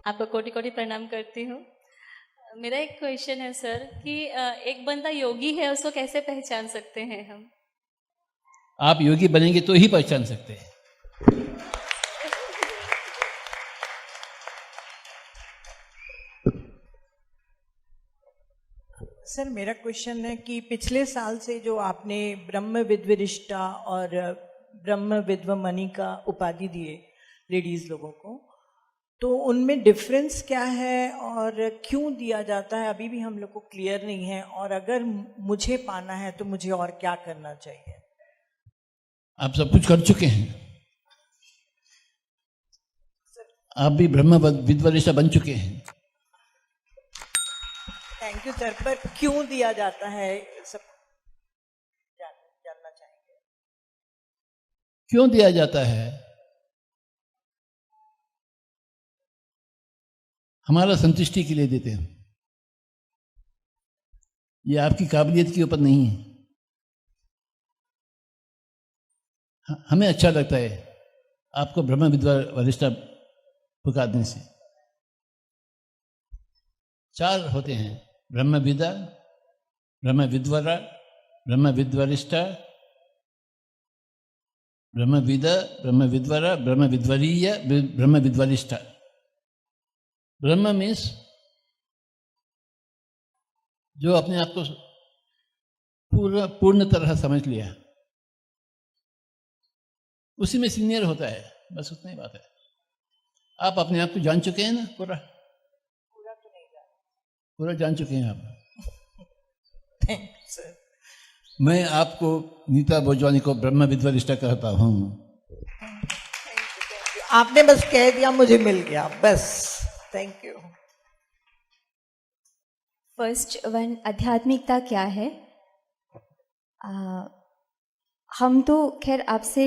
आपको कोटि कोटि प्रणाम करती हूँ। मेरा एक क्वेश्चन है सर कि एक बंदा योगी है, उसको कैसे पहचान सकते हैं हम? आप योगी बनेंगे तो ही पहचान सकते हैं। सर मेरा क्वेश्चन है कि पिछले साल से जो आपने ब्रह्म विद्वरिष्ठा और ब्रह्म विद्वमणि का उपाधि दिए लेडीज लोगों को, तो उनमें डिफरेंस क्या है और क्यों दिया जाता है अभी भी हम लोग को क्लियर नहीं है, और अगर मुझे पाना है तो मुझे और क्या करना चाहिए? आप सब कुछ कर चुके हैं, आप भी ब्रह्म विद्वरिष्ठा बन चुके हैं। थैंक यू सर, पर क्यों दिया जाता है सब जानना चाहेंगे। क्यों दिया जाता है? हमारा संतुष्टि के लिए देते हैं। ये आपकी काबिलियत के ऊपर नहीं है। हमें अच्छा लगता है आपको ब्रह्म विद्वरिष्ठा पुकारने से। 4 होते हैं, ब्रह्म विद्या, ब्रह्म विद्वरा, ब्रह्म विद्वरिष्ठा, ब्रह्म विद्या, ब्रह्म विद्वरा, ब्रह्म विद्वरीय, ब्रह्म विद्वरिष्ठा। ब्रह्म मीन्स जो अपने आप को पूर्ण तरह समझ लिया, उसी में सीनियर होता है, बस उतना ही बात है। आप अपने आप को जान चुके हैं ना? पूरा तो नहीं जाना। पूरा जान चुके हैं आप। Thank you sir. मैं आपको नीता भोजवानी को ब्रह्म विद्वरिष्ठा कहता हूँ। आपने बस कह दिया, मुझे मिल गया बस। Thank you. फर्स्ट वन, आध्यात्मिकता क्या है? हम तो खैर आपसे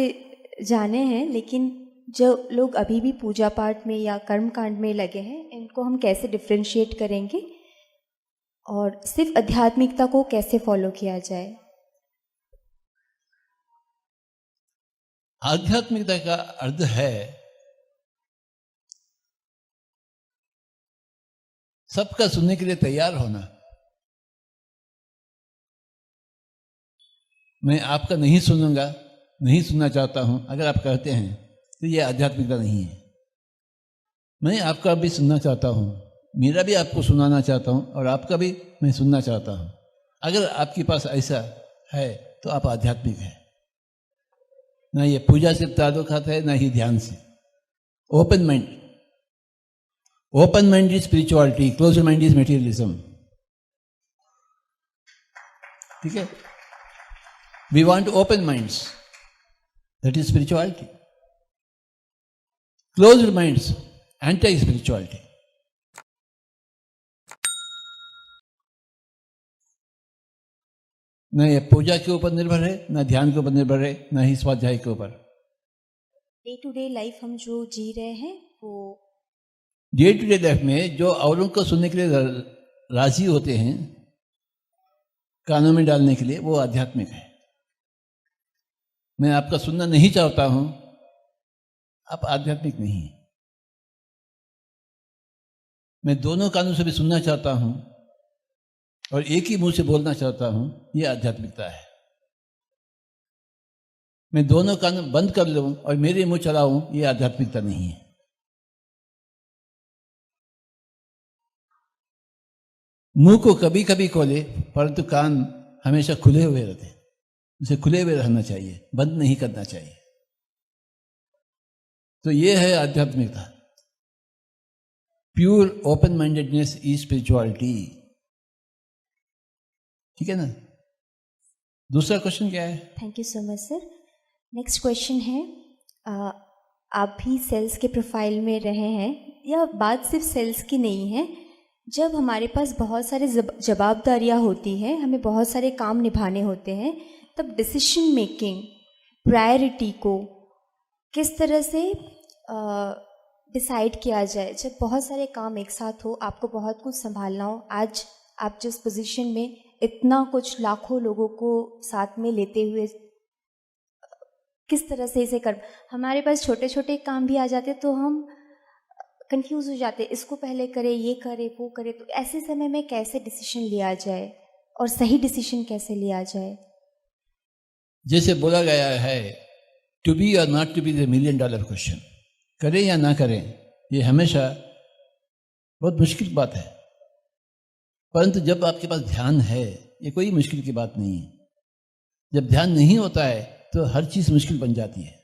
जाने हैं, लेकिन जो लोग अभी भी पूजा पाठ में या कर्म कांड में लगे हैं, इनको हम कैसे डिफ्रेंशिएट करेंगे और सिर्फ आध्यात्मिकता को कैसे फॉलो किया जाए? आध्यात्मिकता का अर्थ है सबका सुनने के लिए तैयार होना। मैं आपका नहीं सुनूंगा, नहीं सुनना चाहता हूं, अगर आप कहते हैं तो ये आध्यात्मिकता नहीं है। मैं आपका भी सुनना चाहता हूं, मेरा भी आपको सुनाना चाहता हूं, और आपका भी मैं सुनना चाहता हूं। अगर आपके पास ऐसा है तो आप आध्यात्मिक है। ना ये पूजा से ताल्लुकात है, ना ही ध्यान से। Open mind, open mind is spirituality, closed mind is materialism. ठीक है? We want open minds. That is spirituality. Closed minds, anti-spirituality. न ये पूजा के ऊपर निर्भर है, न ध्यान के ऊपर निर्भर है, न ही स्वाध्याय के ऊपर। डे टू डे लाइफ हम जो जी रहे हैं वो डे टू डे लाइफ में जो औरों को सुनने के लिए राजी होते हैं, कानों में डालने के लिए, वो आध्यात्मिक है। मैं आपका सुनना नहीं चाहता हूं, आप आध्यात्मिक नहीं है। मैं दोनों कानों से भी सुनना चाहता हूं और एक ही मुंह से बोलना चाहता हूं, यह आध्यात्मिकता है। मैं दोनों कान बंद कर लूं और मेरे मुंह चलाऊं, यह आध्यात्मिकता नहीं है। मुंह को कभी कभी खोले, परंतु कान हमेशा खुले हुए रहते हैं। उसे खुले हुए रहना चाहिए, बंद नहीं करना चाहिए। तो ये है आध्यात्मिकता। Pure open mindedness is spirituality. ठीक है ना? दूसरा क्वेश्चन क्या है? Thank you so much sir. Next question है, आप भी सेल्स के प्रोफाइल में रहे हैं, यह बात सिर्फ सेल्स की नहीं है। जब हमारे पास बहुत सारे जवाबदारियाँ होती हैं, हमें बहुत सारे काम निभाने होते हैं, तब डिसीजन मेकिंग, प्रायोरिटी को किस तरह से डिसाइड किया जाए? जब बहुत सारे काम एक साथ हो, आपको बहुत कुछ संभालना हो, आज आप जिस पोजीशन में इतना कुछ लाखों लोगों को साथ में लेते हुए किस तरह से इसे कर, हमारे पास छोटे छोटे काम भी आ जाते तो हम कंफ्यूज हो जाते हैं, इसको पहले करे, ये करे, वो करे। तो ऐसे समय में कैसे डिसीजन लिया जाए और सही डिसीजन कैसे लिया जाए? जैसे बोला गया है, टू बी और not to be the $1,000,000 question. करें या ना करें, ये हमेशा बहुत मुश्किल बात है। परंतु जब आपके पास ध्यान है, ये कोई मुश्किल की बात नहीं है। जब ध्यान नहीं होता है तो हर चीज़ मुश्किल बन जाती है।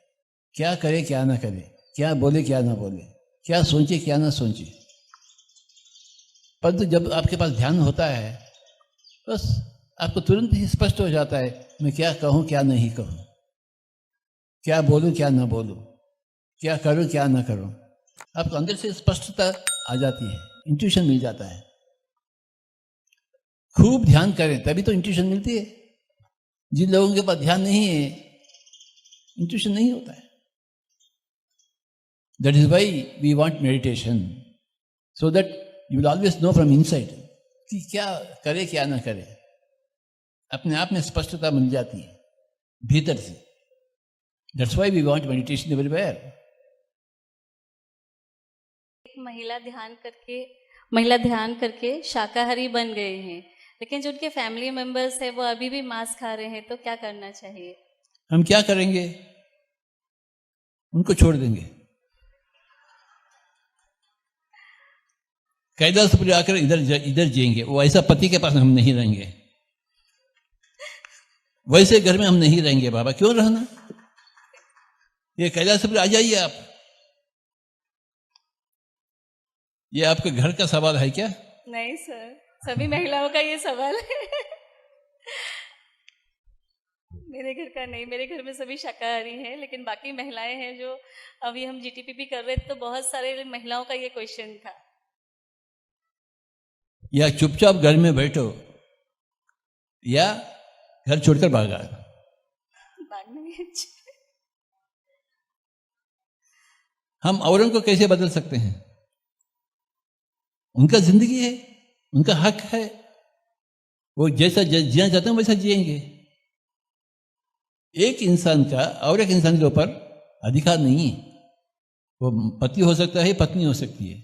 क्या करे क्या ना करे, क्या बोले क्या ना बोले, क्या सोचे क्या ना सोचे। परंतु जब आपके पास ध्यान होता है, बस आपको तुरंत ही स्पष्ट हो जाता है मैं क्या कहूँ क्या नहीं कहूँ, क्या बोलूँ क्या ना बोलूँ, क्या करूँ क्या ना करूँ। आपको अंदर से स्पष्टता आ जाती है, इंट्यूशन मिल जाता है। खूब ध्यान करें तभी तो इंट्यूशन मिलती है। जिन लोगों के पास ध्यान नहीं है, इंट्यूशन नहीं होता है। That is why we want meditation, so that you will always know from inside कि क्या करे क्या ना करे। अपने आप में स्पष्टता मिल जाती है भीतर से। That's why we want meditation everywhere. एक महिला ध्यान करके शाकाहारी बन गए हैं, लेकिन जो उनके फैमिली मेंबर्स हैं वो अभी भी मांस खा रहे हैं, तो क्या करना चाहिए? हम क्या करेंगे? उनको छोड़ देंगे। कैलाशपुरी आकर इधर जिएंगे। वो ऐसा पति के पास हम नहीं रहेंगे, वैसे घर में हम नहीं रहेंगे। बाबा क्यों रहना? ये कैलाशपुरी आ जाइए आप। ये आपके घर का सवाल है क्या? नहीं सर, सभी महिलाओं का ये सवाल है। मेरे घर का नहीं, मेरे घर में सभी शाकाहारी हैं, लेकिन बाकी महिलाएं हैं जो अभी हम GTPP कर रहे थे तो बहुत सारे महिलाओं का ये क्वेश्चन था। या चुपचाप घर में बैठो या घर छोड़कर भागा। भागना ही अच्छा। हम औरों को कैसे बदल सकते हैं? उनका जिंदगी है, उनका हक है। वो जैसा जीना चाहते हैं वैसा जिएंगे। एक इंसान का और एक इंसान के ऊपर अधिकार नहीं है। वो पति हो सकता है, पत्नी हो सकती है।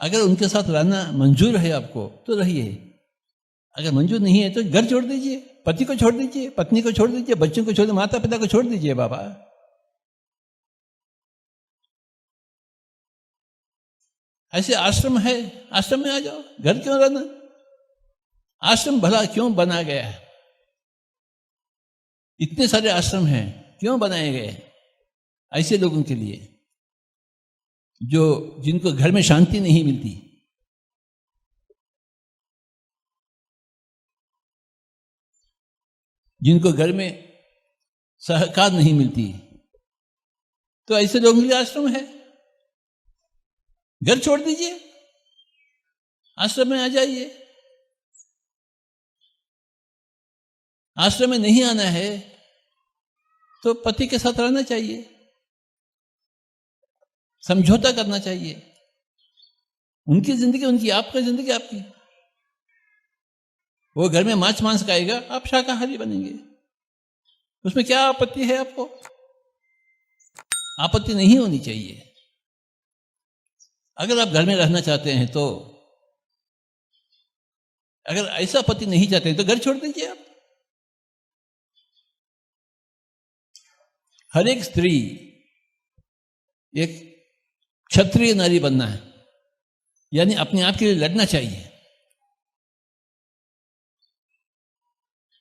अगर उनके साथ रहना मंजूर है आपको तो रहिए, अगर मंजूर नहीं है तो घर छोड़ दीजिए, पति को छोड़ दीजिए, पत्नी को छोड़ दीजिए, बच्चों को छोड़ दीजिए, माता पिता को छोड़ दीजिए। बाबा ऐसे आश्रम है, आश्रम में आ जाओ। घर क्यों रहना? आश्रम भला क्यों बना गया है? इतने सारे आश्रम हैं, क्यों बनाए गए? ऐसे लोगों के लिए जो जिनको घर में शांति नहीं मिलती। जिनको घर में सहकार नहीं मिलती, तो ऐसे लोगों के लिए आश्रम है। घर छोड़ दीजिए, आश्रम में आ जाइए। आश्रम में नहीं आना है तो पति के साथ रहना चाहिए, समझौता करना चाहिए। उनकी जिंदगी उनकी, आपकी जिंदगी आपकी। वो घर में मांस खाएगा, आप शाकाहारी बनेंगे। उसमें क्या आपत्ति है? आपको आपत्ति नहीं होनी चाहिए। अगर आप घर में रहना चाहते हैं तो, अगर ऐसा पति नहीं चाहते हैं तो घर छोड़ दीजिए आप। हर एक स्त्री एक क्षत्रिय नारी बनना है, यानी अपने आप के लिए लड़ना चाहिए।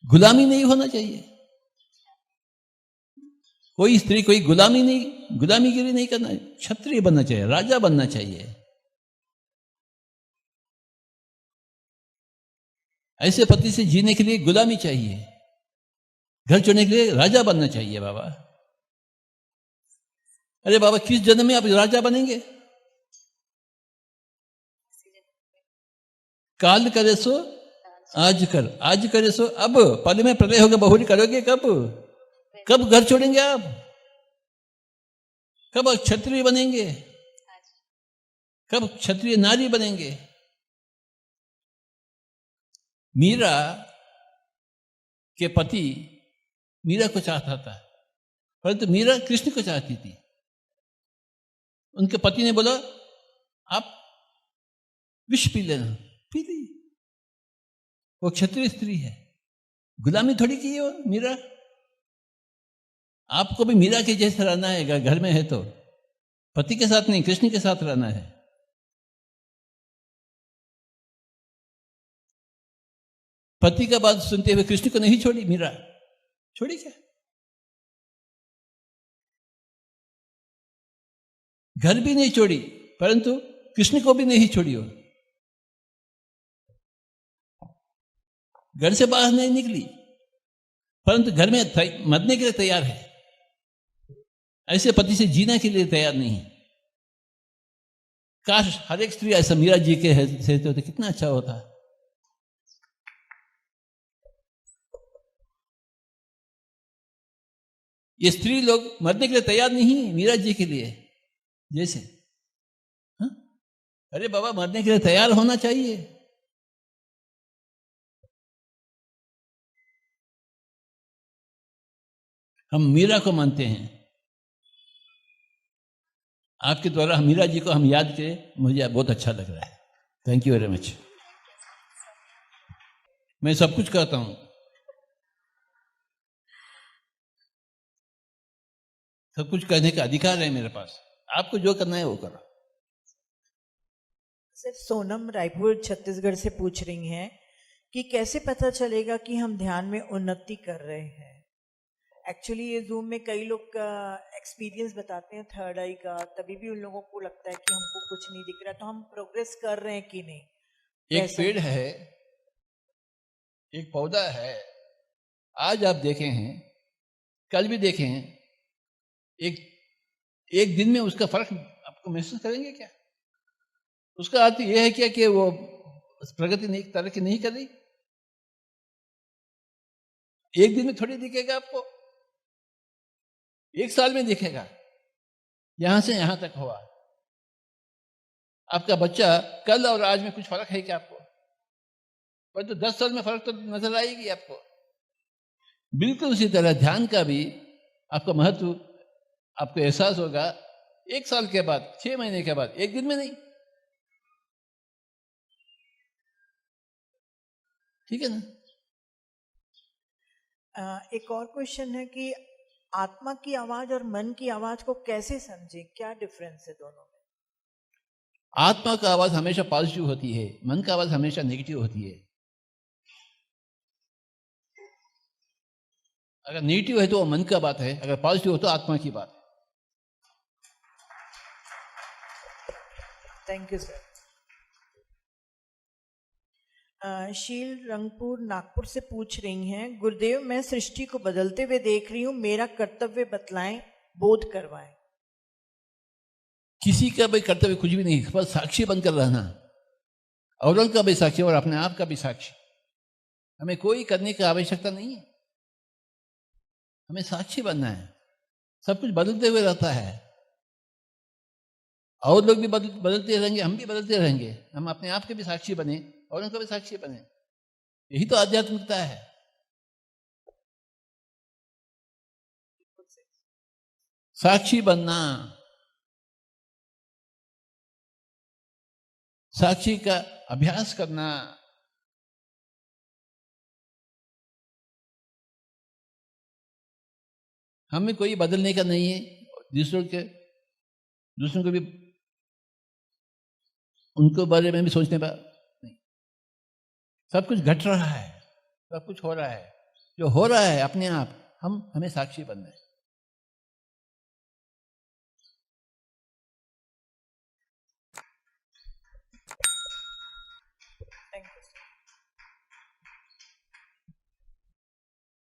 गुलामी नहीं होना चाहिए। कोई स्त्री कोई गुलामीगिरी नहीं करना है। क्षत्रिय बनना चाहिए, राजा बनना चाहिए। ऐसे पति से जीने के लिए गुलामी चाहिए, घर छोड़ने के लिए राजा बनना चाहिए। बाबा अरे बाबा, किस जन्म में आप राजा बनेंगे? काल करे सो आज कर, आज करे सो अब। पल में प्रलय होगा, बहुरी करोगे कब? कब घर छोड़ेंगे आप? कब क्षत्रिय बनेंगे? कब क्षत्रिय नारी बनेंगे? मीरा के पति मीरा को चाहता था, परंतु मीरा कृष्ण को चाहती थी। उनके पति ने बोला आप विष पी लेना, पी ली। वो क्षत्रिय स्त्री है, गुलामी थोड़ी की है वो मीरा। आपको भी मीरा के जैसे रहना है, घर में है तो पति के साथ नहीं, कृष्ण के साथ रहना है। पति का बात सुनते हुए कृष्ण को नहीं छोड़ी मीरा, छोड़ी क्या? घर भी नहीं छोड़ी, परंतु कृष्ण को भी नहीं छोड़ी। हो घर से बाहर नहीं निकली, परंतु घर में मरने के लिए तैयार है। ऐसे पति से जीने के लिए तैयार नहीं है। काश हर एक स्त्री ऐसा मीरा जी के से तो कितना अच्छा होता। ये स्त्री लोग मरने के लिए तैयार नहीं मीरा जी के लिए जैसे। हा? अरे बाबा, मरने के लिए तैयार होना चाहिए। हम मीरा को मानते हैं। आपके द्वारा मीरा जी को हम याद करें, मुझे बहुत अच्छा लग रहा है। Thank you very much. मैं सब कुछ कहता हूं, सब कुछ कहने का अधिकार है मेरे पास। आपको जो करना है वो करो। सर, सोनम रायपुर छत्तीसगढ़ से पूछ रही हैं कि कैसे पता चलेगा कि हम ध्यान में उन्नति कर रहे हैं। एक्चुअली ये जूम में कई लोग का एक्सपीरियंस बताते हैं थर्ड आई का, तभी भी उन लोगों को लगता है कि हमको कुछ नहीं दिख रहा, तो हम प्रोग्रेस कर रहे हैं कि नहीं। एक पेड़ है, एक पौधा है, आज आप देखे हैं, कल भी देखे हैं, एक दिन में उसका फर्क आपको महसूस करेंगे क्या? उसका अर्थ यह है क्या कि वो प्रगति नहीं, तरक्की नहीं कर रही? एक दिन में थोड़ी दिखेगा आपको, एक साल में दिखेगा। यहां से यहां तक हुआ। आपका बच्चा कल और आज में कुछ फर्क है क्या आपको? पर तो 10 साल में फर्क तो नजर आएगी आपको। बिल्कुल उसी तरह ध्यान का भी आपका महत्व आपको एहसास होगा 1 साल के बाद, 6 महीने के बाद, एक दिन में नहीं। ठीक है ना? एक और क्वेश्चन है कि आत्मा की आवाज और मन की आवाज को कैसे समझें, क्या डिफरेंस है दोनों में? आत्मा का आवाज हमेशा पॉजिटिव होती है, मन का आवाज हमेशा नेगेटिव होती है। अगर नेगेटिव है तो वो मन का बात है, अगर पॉजिटिव हो तो आत्मा की बात है। Thank you sir. शील रंगपुर नागपुर से पूछ रही हैं, गुरुदेव मैं सृष्टि को बदलते हुए देख रही हूँ, मेरा कर्तव्य बतलाएं, बोध करवाएं। किसी का भी कर्तव्य कुछ भी नहीं, बस साक्षी बनकर रहना। औरों का भी साक्षी और अपने आप का भी साक्षी। हमें कोई करने की आवश्यकता नहीं है, हमें साक्षी बनना है। सब कुछ बदलते हुए रहता है, और लोग भी बदलते रहेंगे, हम भी बदलते रहेंगे। हम अपने आप के भी साक्षी बने और उनका भी साक्षी बने। यही तो आध्यात्मिकता है। साक्षी बनना, साक्षी का अभ्यास करना। हमें कोई बदलने का नहीं है, दूसरों को भी उनको बारे में भी सोचने का नहीं। सब कुछ घट रहा है, सब कुछ हो रहा है, जो हो रहा है अपने आप हमें साक्षी बनना है।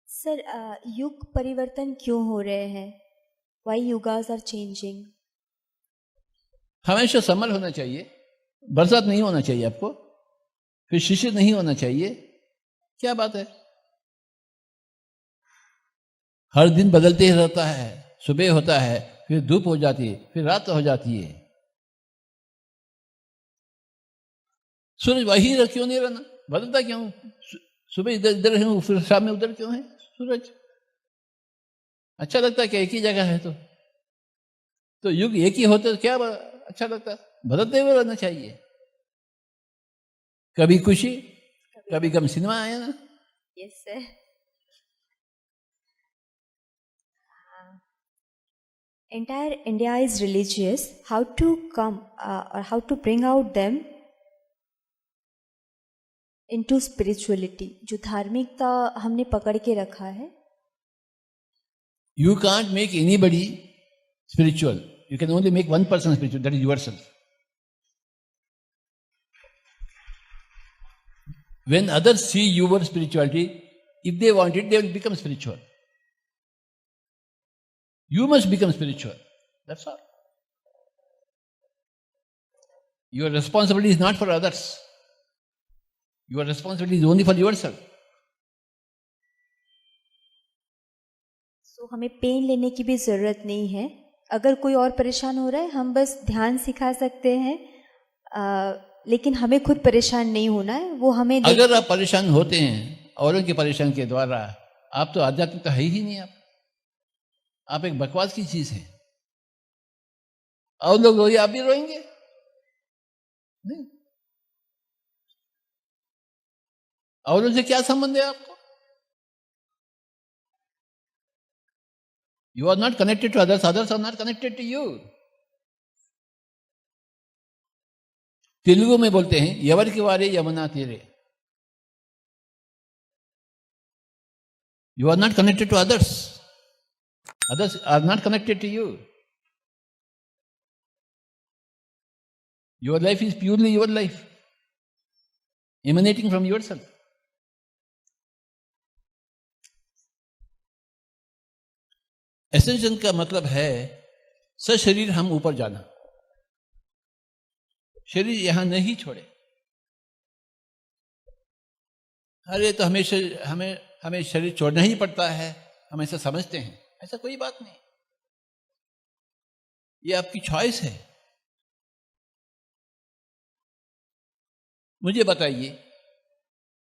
सर, युग परिवर्तन क्यों हो रहे हैं? Why you guys are changing? हमेशा समर होना चाहिए, बरसात नहीं होना चाहिए आपको, फिर शिशिर नहीं होना चाहिए। क्या बात है? हर दिन बदलते ही रहता है। सुबह होता है, फिर धूप हो जाती है, फिर रात हो जाती है। सूरज वही क्यों नहीं रहना? बदलता क्यों? सुबह इधर है, फिर शाम में उधर क्यों है सूरज? अच्छा लगता है कि एक ही जगह है तो तो युग एक ही होता तो क्या अच्छा लगता, बदलते हुए रहना चाहिए। कभी खुशी कभी गम, सिनेमा आया ना। Yes sir. Entire India is religious. How to come or how to bring out them into spirituality? जो धार्मिकता हमने पकड़ के रखा है। You can't make anybody spiritual. You can only make one person spiritual, that is yourself. When others see your spirituality, if they want it, they will become spiritual. You must become spiritual. That's all. Your responsibility is not for others. Your responsibility is only for yourself. So हमें pen लेने की भी ज़रूरत नहीं है। अगर कोई और परेशान हो रहा है, हम बस ध्यान सिखा सकते हैं, लेकिन हमें खुद परेशान नहीं होना है। वो हमें अगर आप परेशान होते हैं औरों की परेशान के द्वारा, आप तो आध्यात्मिक तो है ही नहीं। आप एक बकवास की चीज है। और लोग रोए, आप भी रोएंगे नहीं। औरों से क्या संबंध है आपको? You are not connected to others, others are not connected to you. Telugu में बोलते हैं यवर की वारे यमुना तीरे। You are not connected to others. Others are not connected to you. Your life is purely your life, emanating from yourself. Ascension का मतलब है सशरीर हम ऊपर जाना, शरीर यहां नहीं छोड़े। अरे तो हमेशा हमें शरीर छोड़ना ही पड़ता है, हम ऐसा समझते हैं। ऐसा कोई बात नहीं, ये आपकी चॉइस है। मुझे बताइए,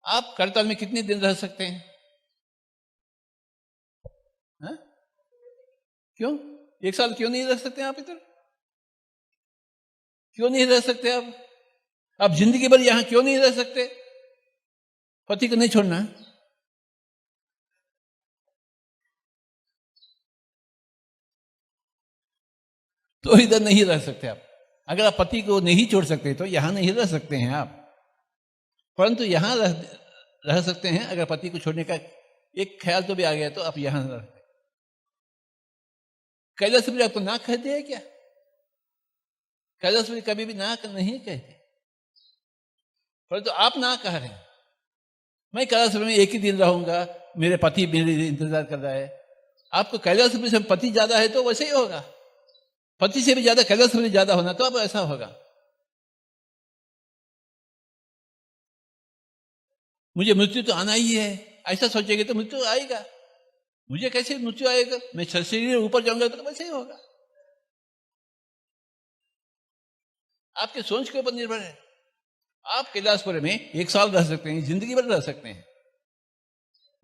आप करताल में कितने दिन रह सकते हैं? हा? क्यों? एक साल क्यों नहीं रह सकते आप इधर? क्यों नहीं रह सकते आप जिंदगी भर यहां क्यों नहीं रह सकते? पति को नहीं छोड़ना। तो इधर नहीं रह सकते आप। अगर आप पति को नहीं छोड़ सकते तो यहां नहीं रह सकते हैं आप, परंतु यहां रह सकते हैं। अगर पति को छोड़ने का एक ख्याल तो भी आ गया तो आप यहां रह सकते। कैलाशपुरी आपको ना कहते हैं क्या? कैलाशपुरी कभी भी ना नहीं कहते, परंतु आप ना कह रहे हैं। मैं कैलाशपुरी में एक ही दिन रहूंगा, मेरे पति मेरे लिए इंतजार कर रहा है। आपको कैलाशपुरी से पति ज्यादा है तो वैसे ही होगा, पति से भी ज्यादा कैलाशपुरी ज्यादा होना तो अब ऐसा होगा। मुझे मृत्यु तो आना ही है, ऐसा सोचेंगे तो मृत्यु आएगा। मुझे कैसे मृत्यु आएगा? मैं शरीर ऊपर जाऊंगा तो वैसे ही होगा। आपके सोच के ऊपर निर्भर है। आप कैलाशपुरी में एक साल रह सकते हैं, जिंदगी भर रह सकते हैं।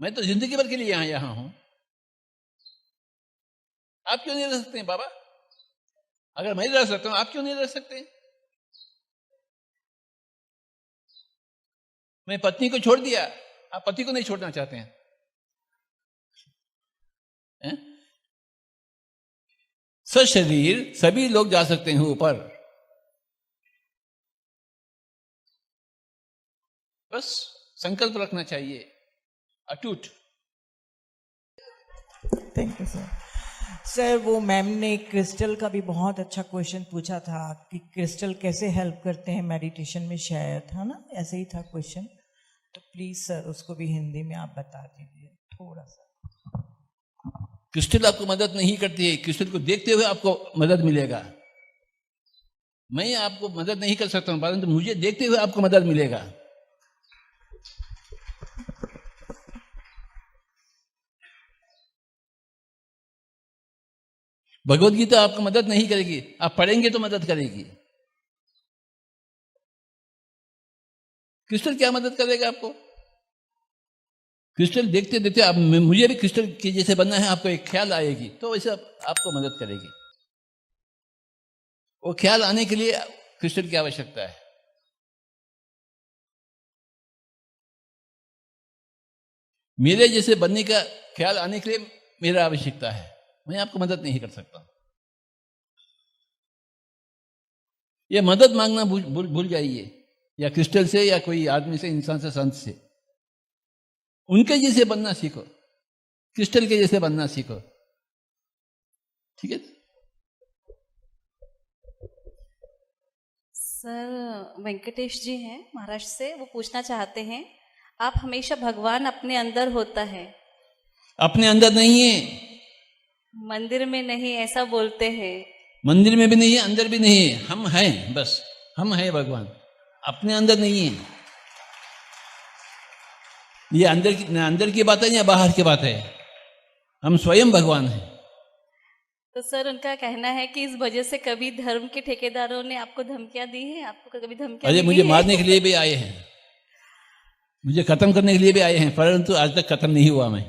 मैं तो जिंदगी भर के लिए यहां हूं। आप क्यों नहीं रह सकते हैं बाबा? अगर मैं रह सकता हूं, आप क्यों नहीं रह सकते? मैं पत्नी को छोड़ दिया, आप पति को नहीं छोड़ना चाहते हैं? सशरीर सभी लोग जा सकते हैं ऊपर, बस संकल्प रखना चाहिए अटूट। Thank you sir. सर, वो मैम ने क्रिस्टल का भी बहुत अच्छा क्वेश्चन पूछा था कि क्रिस्टल कैसे हेल्प करते हैं मेडिटेशन में, शायद है ना, ऐसे ही था क्वेश्चन। तो प्लीज सर उसको भी हिंदी में आप बता दीजिए थोड़ा सा। क्रिस्टल आपको मदद नहीं करती है, क्रिस्टल को देखते हुए आपको मदद मिलेगा। मैं आपको मदद नहीं कर सकता हूं, परंतु मुझे देखते हुए आपको मदद मिलेगा। भगवत गीता आपको मदद नहीं करेगी, आप पढ़ेंगे तो मदद करेगी। क्रिस्टल क्या मदद करेगा आपको? क्रिस्टल देखते देखते आप, मुझे भी क्रिस्टल के जैसे बनना है, आपको एक ख्याल आएगी तो वैसे आपको मदद करेगी। वो ख्याल आने के लिए क्रिस्टल की आवश्यकता है। मेरे जैसे बनने का ख्याल आने के लिए मेरा आवश्यकता है, मैं आपको मदद नहीं कर सकता। ये मदद मांगना भूल जाइए, या क्रिस्टल से या कोई आदमी से, इंसान से, संत से। उनके जैसे बनना सीखो, क्रिस्टल के जैसे बनना सीखो, ठीक है। सर वेंकटेश जी हैं महाराष्ट्र से, वो पूछना चाहते हैं, आप हमेशा भगवान अपने अंदर होता है, अपने अंदर नहीं है, मंदिर में नहीं ऐसा बोलते हैं। मंदिर में भी नहीं है, अंदर भी नहीं है, हम हैं, बस हम हैं भगवान, अपने अंदर नहीं है। ये अंदर की बात है या बाहर की बात है? हम स्वयं भगवान हैं। तो सर उनका कहना है कि इस वजह से कभी धर्म के ठेकेदारों ने आपको धमकियां दी हैं, आपको कभी धमकियां अरे दी मुझे हैं? मारने के लिए भी आए हैं, मुझे खत्म करने के लिए भी आए हैं, परंतु आज तक खत्म नहीं हुआ मैं।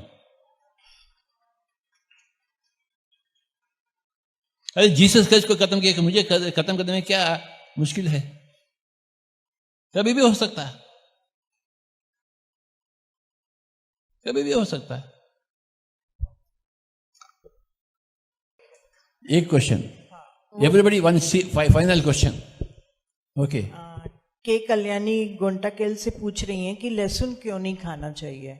अरे जीसस क्राइस्ट को खत्म किया, मुझे खत्म करने में क्या मुश्किल है? कभी भी हो सकता है, कभी भी हो सकता है। एक question, everybody one final question, okay. के कल्याणी गोंटाकेल से पूछ रही हैं कि लहसुन क्यों नहीं खाना चाहिए।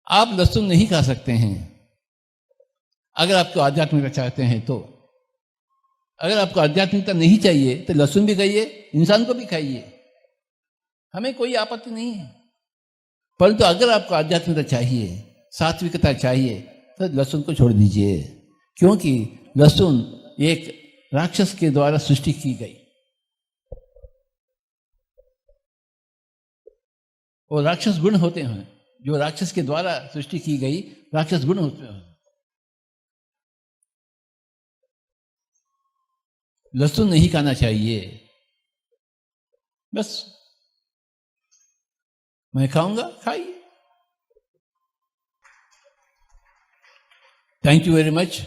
आप लहसुन नहीं खा सकते हैं अगर आपको आध्यात्मिकता चाहते हैं तो। अगर आपको आध्यात्मिकता नहीं चाहिए तो लहसुन भी खाइए, इंसान को भी खाइए, हमें कोई आपत्ति नहीं है। परंतु अगर आपको आध्यात्मिकता चाहिए, सात्विकता चाहिए, तो लहसुन को छोड़ दीजिए, क्योंकि लहसुन एक राक्षस के द्वारा सृष्टि की गई, वो राक्षस गुण होते हैं, जो राक्षस के द्वारा सृष्टि की गई राक्षस गुण होते हैं। लहसुन नहीं खाना चाहिए, बस। मैं खाऊंगा, खाइए। Thank you very much.